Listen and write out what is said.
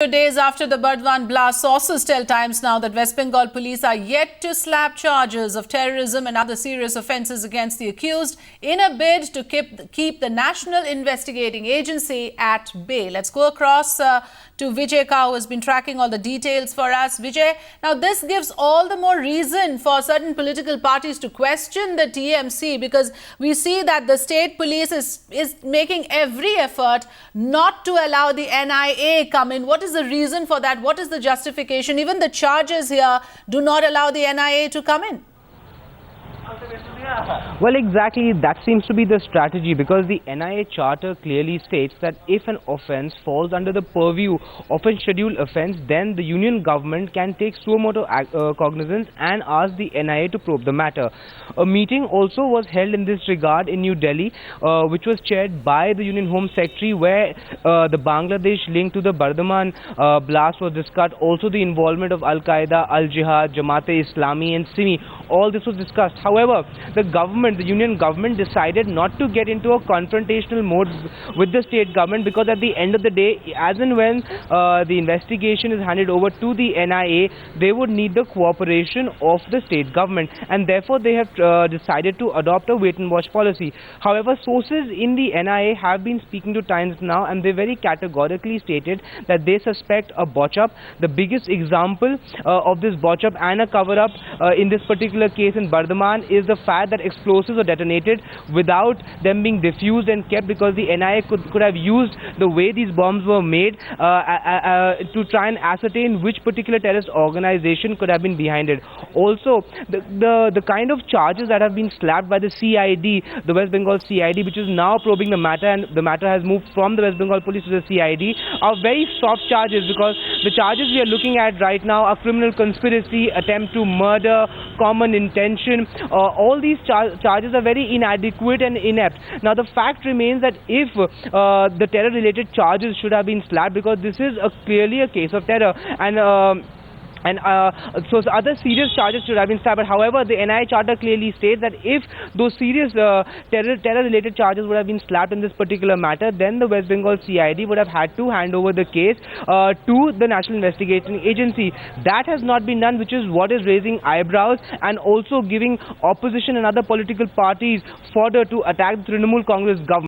Days after the Burdwan blast, sources tell Times Now that West Bengal police are yet to slap charges of terrorism and other serious offences against the accused in a bid to keep the National Investigating Agency at bay. Let's go across to Vijay Kao, who has been tracking all the details for us. Vijay, now this gives all the more reason for certain political parties to question the TMC, because we see that the state police is making every effort not to allow the NIA come in. What is the reason for that? What is the justification? Even the charges here do not allow the NIA to come in. Well, exactly, that seems to be the strategy, because the NIA charter clearly states that if an offence falls under the purview of a scheduled offence, then the union government can take suo motu cognizance and ask the NIA to probe the matter. A meeting also was held in this regard in New Delhi, which was chaired by the Union Home Secretary, where the Bangladesh link to the Burdwan blast was discussed. Also the involvement of Al-Qaeda, Al-Jihad, Jamaat-e-Islami and Simi. All this was discussed. However, the union government decided not to get into a confrontational mode with the state government, because at the end of the day, as and when the investigation is handed over to the NIA, they would need the cooperation of the state government, and therefore they have decided to adopt a wait and watch policy. However, sources in the NIA have been speaking to Times Now, and they very categorically stated that they suspect a botch-up. The biggest example of this botch-up and a cover-up in this particular case in Burdwan is the fact that explosives were detonated without them being diffused and kept, because the NIA could have used the way these bombs were made to try and ascertain which particular terrorist organization could have been behind it. Also, the kind of charges that have been slapped by the CID, the West Bengal CID, which is now probing the matter, and the matter has moved from the West Bengal police to the CID, are very soft charges, because the charges we are looking at right now are criminal conspiracy, attempt to murder, common intention. All these charges are very inadequate and inept. Now the fact remains that if the terror related charges should have been slapped, because this is clearly a case of terror, and so other serious charges should have been slapped. But however, the NIA charter clearly states that if those serious terror related charges would have been slapped in this particular matter, then the West Bengal CID would have had to hand over the case to the National Investigating Agency. That has not been done, which is what is raising eyebrows and also giving opposition and other political parties fodder to attack the Trinamool Congress government.